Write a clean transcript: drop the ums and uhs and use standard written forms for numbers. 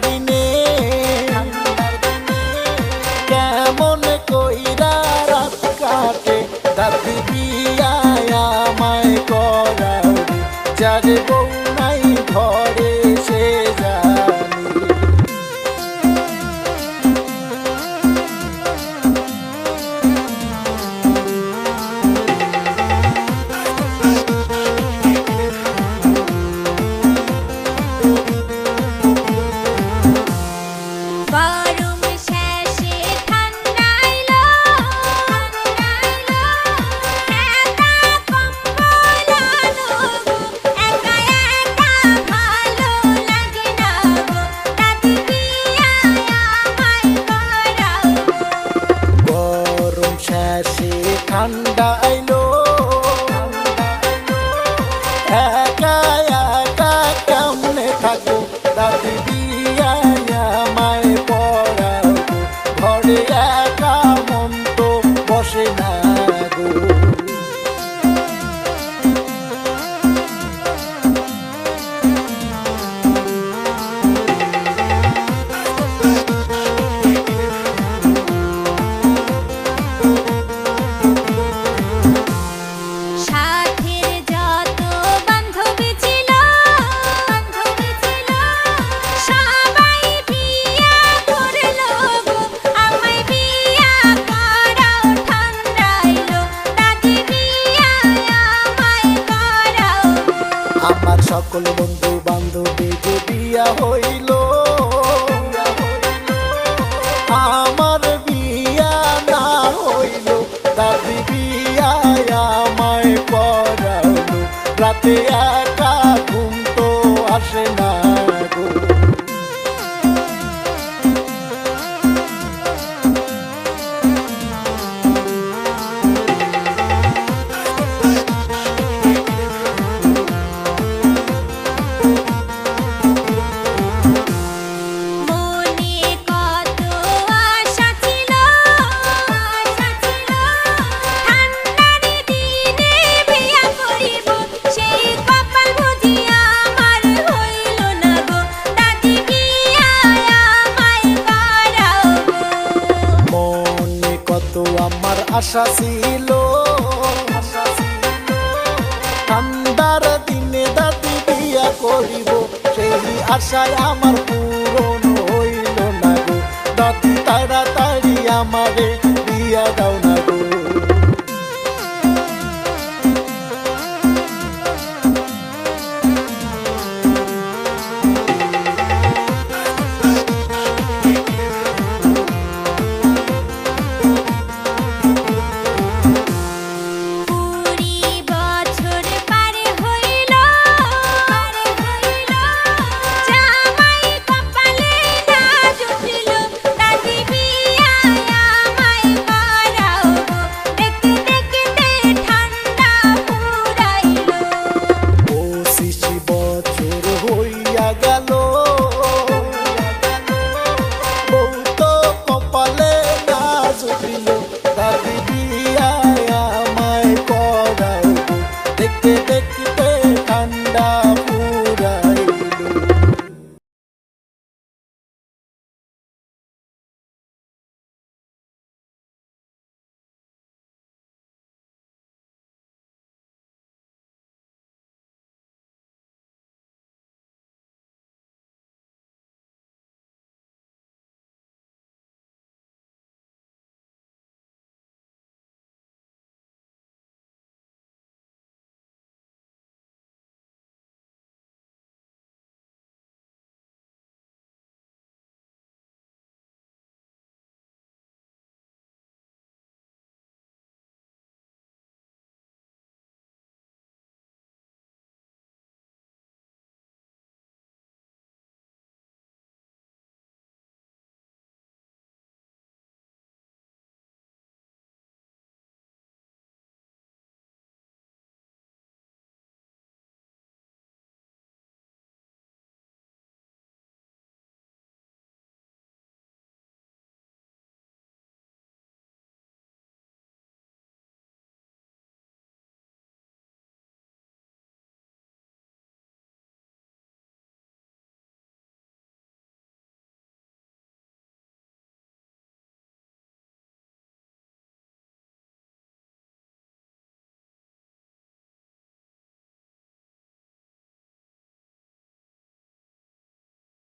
দিনে কেমন কইরা রাত কাটে দাদি বিয়ায় আমায় করাও যার বউ নাই ঘরে সে জানি। ঠান্ডা আইলো একা একা কেমনে থাকো দাদি বিয়ায় আমায় পড়াও ঘরে একা মন তো বসে না গো। আমার সকল বন্ধু বান্ধবী যে বিয়া হইল আমার বিয়া না হইল দাদি বিয়ায় আমায় পড়াইলো রাতে একা ঘুম তো আসে না গো। আমার আশা ছিল ঠান্ডার দিনে দাদি বিয়া করিব সেই আশায় আমার পূরণ হইল না গো। দাদি তাড়াতাড়ি আমারে বিয়া দাও।